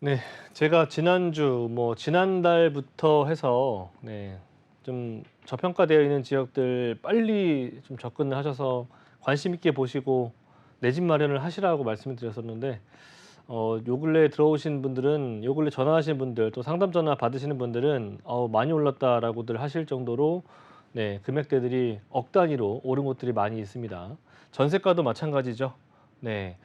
네, 제가 지난주 지난달부터 해서 좀 저평가되어 있는 지역들 빨리 좀 접근을 하셔서 관심 있게 보시고 내 집 마련을 하시라고 말씀을 드렸었는데 요 근래에 들어오신 분들은 요 근래 전화하신 분들 또 상담 전화 받으시는 분들은 많이 올랐다."라고들 하실 정도로 금액대들이 억 단위로 오른 곳들이 많이 있습니다. 전세가도 마찬가지죠. 네.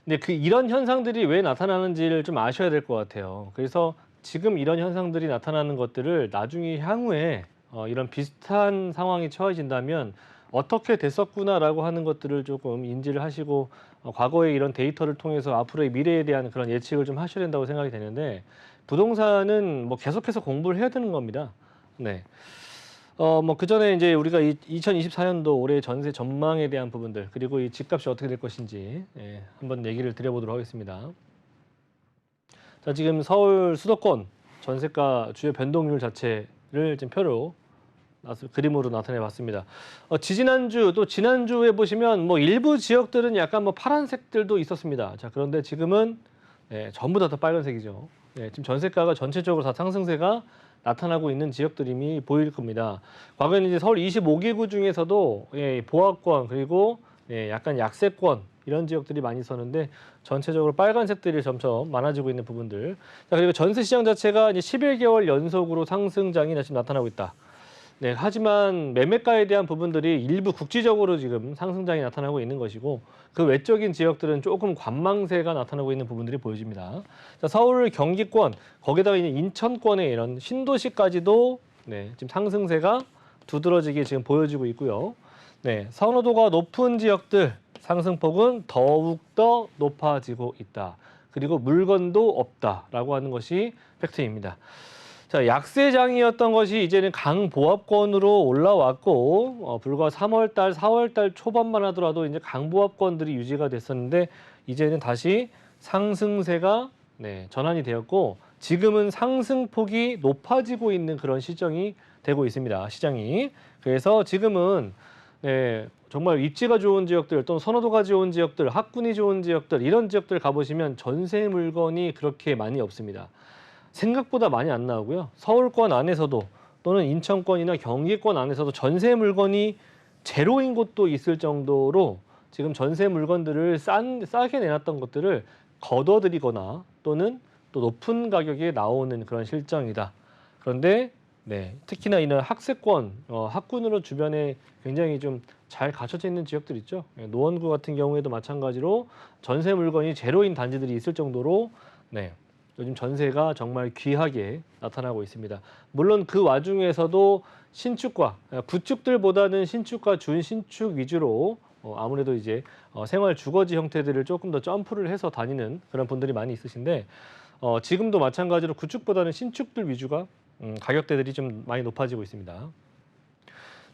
근데 이런 현상들이 왜 나타나는지를 좀 아셔야 될 것 같아요. 그래서 지금 이런 현상들이 나타나는 것들을 나중에 향후에 이런 비슷한 상황이 처해진다면 '어떻게 됐었구나.'라고 하는 것들을 조금 인지를 하시고 과거의 이런 데이터를 통해서 앞으로의 미래에 대한 그런 예측을 좀 하셔야 된다고 생각이 되는데 부동산은 계속해서 공부를 해야 되는 겁니다. 네. 그전에 이제 우리가 이 2024 년도 올해 전세 전망에 대한 부분들 그리고 이 집값이 어떻게 될 것인지 한번 얘기를 드려 보도록 하겠습니다. 자, 지금 서울 수도권 전세가 주요 변동률 자체를 지금 표로 그림으로 나타내 봤습니다. 지지난주 또 지난주에 보시면 일부 지역들은 약간 파란색들도 있었습니다. 자, 그런데 지금은 전부 다 빨간색이죠. 지금 전세가가 전체적으로 다 상승세가 나타나고 있는 지역들이 이미 보일 겁니다. 과거에는 이제 서울 25개구 중에서도 보합권 그리고 약간 약세권 이런 지역들이 많이 있었는데 전체적으로 빨간색들이 점점 많아지고 있는 부분들. 자, 그리고 전세 시장 자체가 이제 11개월 연속으로 상승장이 지금 나타나고 있다. 네, 하지만 매매가에 대한 부분들이 일부 국지적으로 지금 상승장이 나타나고 있는 것이고 그 외적인 지역들은 조금 관망세가 나타나고 있는 부분들이 보여집니다. 자, 서울, 경기권, 거기다가 이제 인천권의 이런 신도시까지도 지금 상승세가 두드러지게 지금 보여지고 있고요. 선호도가 높은 지역들 상승폭은 더욱더 높아지고 있다. 그리고 물건도 없다라고 하는 것이 팩트입니다. 자, 약세장이었던 것이 이제는 강보합권으로 올라왔고 불과 3월 달, 4월 달 초반만 하더라도 이제 강보합권들이 유지가 됐었는데 이제는 다시 상승세가 전환이 되었고 지금은 상승폭이 높아지고 있는 그런 시점이 되고 있습니다. 시장이. 그래서 지금은 정말 입지가 좋은 지역들 또는 선호도가 좋은 지역들, 학군이 좋은 지역들 이런 지역들 가보시면 전세 물건이 그렇게 많이 없습니다. 생각보다 많이 안 나오고요. 서울권 안에서도 또는 인천권이나 경기권 안에서도 전세 물건이 제로인 곳도 있을 정도로 지금 전세 물건들을 싸게 내놨던 것들을 걷어들이거나 또는 또 높은 가격에 나오는 그런 실정이다. 그런데 특히나 이런 학세권, 학군으로 주변에 굉장히 좀 잘 갖춰져 있는 지역들 있죠. 노원구 같은 경우에도 마찬가지로 전세 물건이 제로인 단지들이 있을 정도로 요즘 전세가 정말 귀하게 나타나고 있습니다. 물론 그 와중에서도 신축과 구축들보다는 신축과 준신축 위주로 아무래도 이제 생활 주거지 형태들을 조금 더 점프를 해서 다니는 그런 분들이 많이 있으신데 지금도 마찬가지로 구축보다는 신축들 위주가 가격대들이 좀 많이 높아지고 있습니다.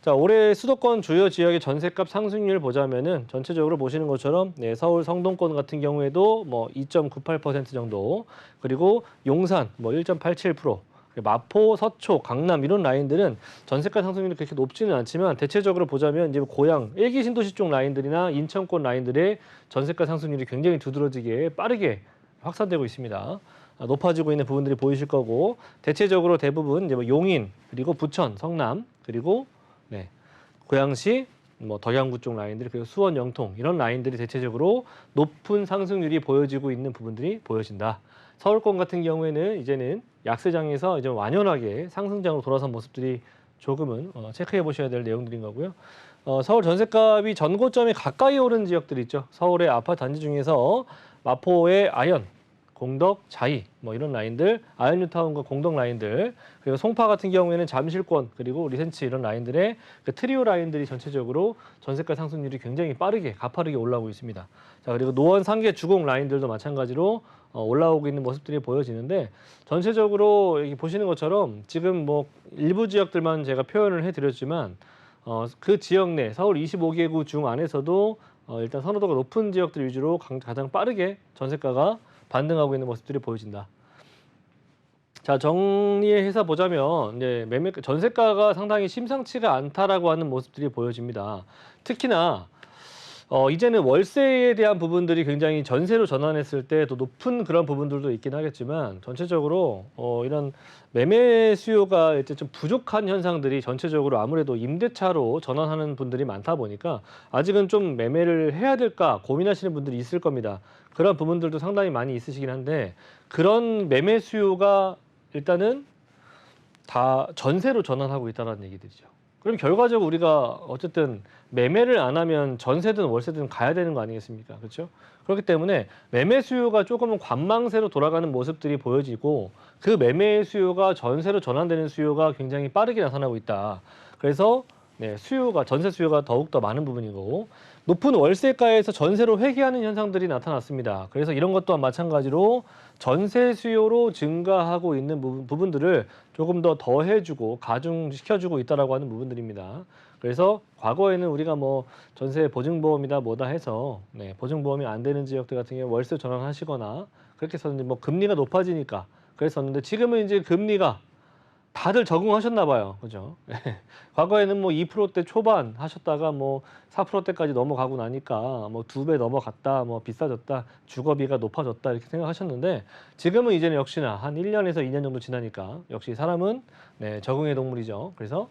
자, 올해 수도권 주요 지역의 전셋값 상승률 보자면은 전체적으로 보시는 것처럼 서울 성동권 같은 경우에도 2.98% 정도, 그리고 용산 1.87%, 마포, 서초, 강남 이런 라인들은 전세가 상승률이 그렇게 높지는 않지만 대체적으로 보자면 이제 고양, 일기 신도시 쪽 라인들이나 인천권 라인들의 전세가 상승률이 굉장히 두드러지게 빠르게 확산되고 있습니다. 높아지고 있는 부분들이 보이실 거고 대체적으로 대부분 이제 용인, 그리고 부천, 성남, 그리고 고양시, 덕양구 쪽 라인들, 그리고 수원, 영통 이런 라인들이 대체적으로 높은 상승률이 보여지고 있는 부분들이 보여진다. 서울권 같은 경우에는 이제는 약세장에서 이제 완연하게 상승장으로 돌아선 모습들이 조금은 체크해 보셔야 될 내용들인 거고요. 서울 전셋값이 전고점에 가까이 오른 지역들 있죠. 서울의 아파트 단지 중에서 마포의 아현, 공덕, 자이 이런 라인들, 아현뉴타운과 공덕 라인들, 그리고 송파 같은 경우에는 잠실권 그리고 리센치 이런 라인들의 그 트리오 라인들이 전체적으로 전세가 상승률이 굉장히 빠르게 가파르게 올라오고 있습니다. 자, 그리고 노원 상계 주공 라인들도 마찬가지로 올라오고 있는 모습들이 보여지는데 전체적으로 여기 보시는 것처럼 지금 일부 지역들만 제가 표현을 해드렸지만 그 지역 내 서울 25개구 중 안에서도 일단 선호도가 높은 지역들 위주로 가장 빠르게 전세가가 반등하고 있는 모습들이 보여진다. 자, 정리해서 보자면 이제 전세가가 상당히 심상치가 않다라고 하는 모습들이 보여집니다. 특히나 이제는 월세에 대한 부분들이 굉장히 전세로 전환했을 때 더 높은 그런 부분들도 있긴 하겠지만 전체적으로 이런 매매 수요가 이제 좀 부족한 현상들이 전체적으로 아무래도 임대차로 전환하는 분들이 많다 보니까 아직은 좀 매매를 해야 될까 고민하시는 분들이 있을 겁니다. 그런 부분들도 상당히 많이 있으시긴 한데 그런 매매 수요가 일단은 다 전세로 전환하고 있다는 얘기들이죠. 그럼 결과적으로 우리가 어쨌든 매매를 안 하면 전세든 월세든 가야 되는 거 아니겠습니까? 그렇죠? 그렇기 때문에 매매 수요가 조금은 관망세로 돌아가는 모습들이 보여지고 그 매매 수요가 전세로 전환되는 수요가 굉장히 빠르게 나타나고 있다. 그래서 네, 수요가 전세 수요가 더욱더 많은 부분이고 높은 월세가에서 전세로 회귀하는 현상들이 나타났습니다. 그래서 이런 것 또한 마찬가지로 전세 수요로 증가하고 있는 부분들을 조금 더 더해주고 가중시켜주고 있다라고 하는 부분들입니다. 그래서 과거에는 우리가 뭐 전세 보증보험이다 뭐다 해서 네, 보증보험이 안 되는 지역들 같은 경우 월세 전환하시거나 그렇게 했었는데 뭐 금리가 높아지니까 그랬었는데 지금은 이제 금리가 다들 적응하셨나 봐요. 그죠? 과거에는 뭐 2%대 초반 하셨다가 뭐 4%대까지 넘어가고 나니까 뭐 2배 넘어갔다, 뭐 비싸졌다, 주거비가 높아졌다 이렇게 생각하셨는데 지금은 이제는 역시나 한 1년에서 2년 정도 지나니까 역시 사람은 네, 적응의 동물이죠. 그래서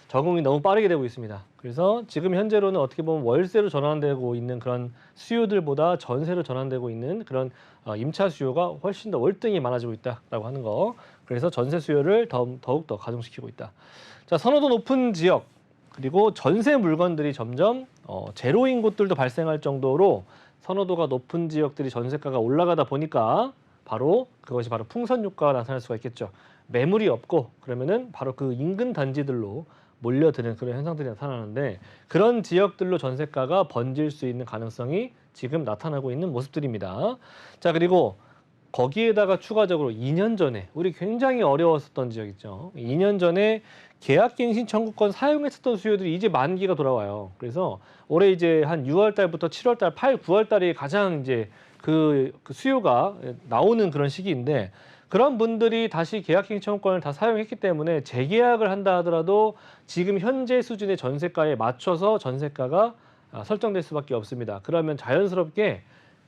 적응이 너무 빠르게 되고 있습니다. 그래서 지금 현재로는 어떻게 보면 월세로 전환되고 있는 그런 수요들보다 전세로 전환되고 있는 그런 임차 수요가 훨씬 더 월등히 많아지고 있다라고 하는 거. 그래서 전세 수요를 더욱더 가중시키고 있다. 자, 선호도 높은 지역 그리고 전세 물건들이 점점 제로인 곳들도 발생할 정도로 선호도가 높은 지역들이 전세가가 올라가다 보니까 그것이 바로 풍선 효과가 나타날 수가 있겠죠. 매물이 없고 그러면은 바로 그 인근 단지들로 몰려드는 그런 현상들이 나타나는데 그런 지역들로 전세가가 번질 수 있는 가능성이 지금 나타나고 있는 모습들입니다. 자, 그리고 거기에다가 추가적으로 2년 전에 우리 굉장히 어려웠었던 지역 있죠. 2년 전에 계약갱신 청구권 사용했었던 수요들이 이제 만기가 돌아와요. 그래서 올해 이제 한 6월 달부터 7월 달, 8, 9월 달이 가장 이제 그 수요가 나오는 그런 시기인데 그런 분들이 다시 계약갱신 청구권을 다 사용했기 때문에 재계약을 한다 하더라도 지금 현재 수준의 전세가에 맞춰서 전세가가 설정될 수밖에 없습니다. 그러면 자연스럽게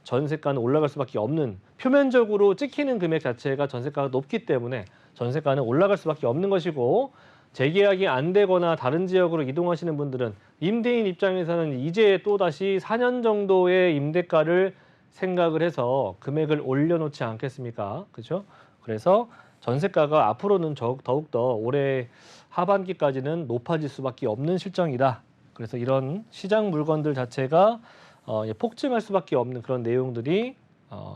전세가는 올라갈 수밖에 없는 표면적으로 찍히는 금액 자체가 전세가가 높기 때문에 전세가는 올라갈 수밖에 없는 것이고 재계약이 안 되거나 다른 지역으로 이동하시는 분들은 임대인 입장에서는 이제 또다시 4년 정도의 임대가를 생각을 해서 금액을 올려놓지 않겠습니까? 그렇죠? 그래서 전세가가 앞으로는 더욱더 올해 하반기까지는 높아질 수밖에 없는 실정이다. 그래서 이런 시장 물건들 자체가 폭증할 수밖에 없는 그런 내용들이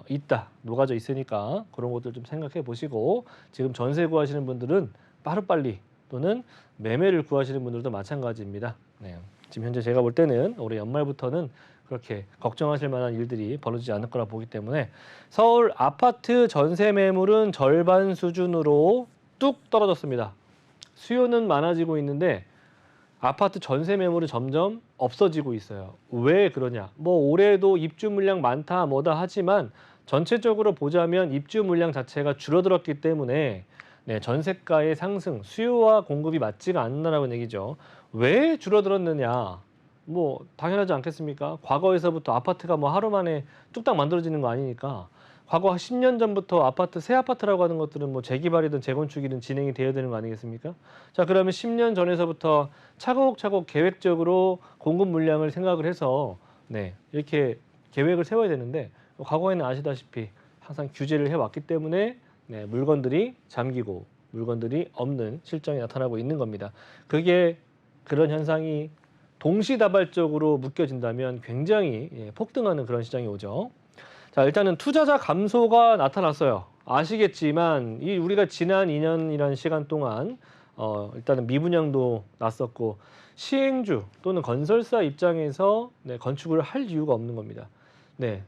있다, 녹아져 있으니까 그런 것들 좀 생각해 보시고 지금 전세 구하시는 분들은 빠르빨리 또는 매매를 구하시는 분들도 마찬가지입니다. 네. 지금 현재 제가 볼 때는 올해 연말부터는 그렇게 걱정하실 만한 일들이 벌어지지 않을 거라 보기 때문에 서울 아파트 전세 매물은 절반 수준으로 뚝 떨어졌습니다. 수요는 많아지고 있는데 아파트 전세 매물이 점점 없어지고 있어요. 왜 그러냐? 뭐 올해도 입주 물량 많다 뭐다 하지만 전체적으로 보자면 입주 물량 자체가 줄어들었기 때문에 네, 전세가의 상승, 수요와 공급이 맞지가 않는다는 얘기죠. 왜 줄어들었느냐? 뭐 당연하지 않겠습니까? 과거에서부터 아파트가 뭐 하루 만에 뚝딱 만들어지는 거 아니니까 과거 10년 전부터 새 아파트라고 하는 것들은 뭐 재개발이든 재건축이든 진행이 되어야 되는 거 아니겠습니까? 자, 그러면 10년 전에서부터 차곡차곡 계획적으로 공급 물량을 생각을 해서 네, 이렇게 계획을 세워야 되는데 과거에는 아시다시피 항상 규제를 해왔기 때문에 네, 물건들이 잠기고 물건들이 없는 실정이 나타나고 있는 겁니다. 그런 현상이 동시다발적으로 묶여진다면 굉장히 폭등하는 그런 시장이 오죠. 자, 일단은 투자자 감소가 나타났어요. 아시겠지만 우리가 지난 2년이라는 시간 동안 일단은 미분양도 났었고 시행주 또는 건설사 입장에서 네, 건축을 할 이유가 없는 겁니다. 네,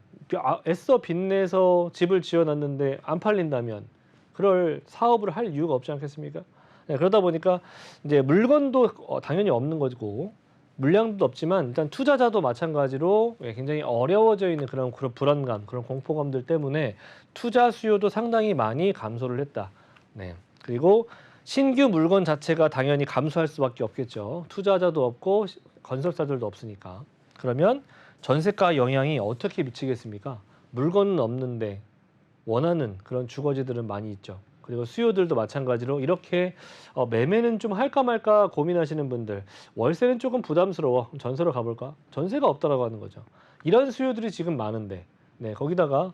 애써 빚내서 집을 지어놨는데 안 팔린다면 그럴 사업을 할 이유가 없지 않겠습니까? 네, 그러다 보니까 이제 물건도 당연히 없는 거고 물량도 없지만 일단 투자자도 마찬가지로 굉장히 어려워져 있는 그런 불안감, 그런 공포감들 때문에 투자 수요도 상당히 많이 감소를 했다. 네. 그리고 신규 물건 자체가 당연히 감소할 수밖에 없겠죠. 투자자도 없고 건설사들도 없으니까. 그러면 전세가 영향이 어떻게 미치겠습니까? 물건은 없는데 원하는 그런 주거지들은 많이 있죠. 그리고 수요들도 마찬가지로 이렇게 매매는 좀 할까 말까 고민하시는 분들, 월세는 조금 부담스러워. 그럼 전세로 가볼까? 전세가 없다라고 하는 거죠. 이런 수요들이 지금 많은데, 네, 거기다가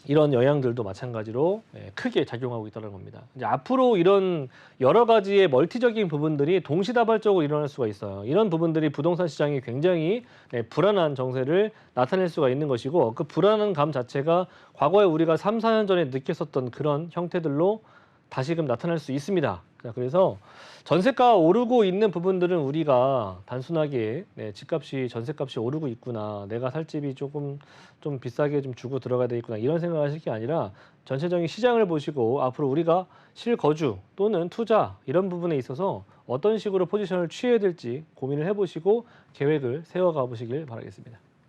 이런 영향들도 마찬가지로 크게 작용하고 있다는 겁니다. 이제 앞으로 이런 여러 가지의 멀티적인 부분들이 동시다발적으로 일어날 수가 있어요. 이런 부분들이 부동산 시장이 굉장히 불안한 정세를 나타낼 수가 있는 것이고, 그 불안한 감 자체가 과거에 우리가 3, 4년 전에 느꼈었던 그런 형태들로 다시금 나타날 수 있습니다. 자, 그래서 전세가 오르고 있는 부분들은 우리가 단순하게 집값이 전세값이 오르고 있구나, 내가 살 집이 조금 좀 비싸게 좀 주고 들어가야 되겠구나, 이런 생각하실 게 아니라 전체적인 시장을 보시고 앞으로 우리가 실거주 또는 투자 이런 부분에 있어서 어떤 식으로 포지션을 취해야 될지 고민을 해보시고 계획을 세워가 보시길 바라겠습니다.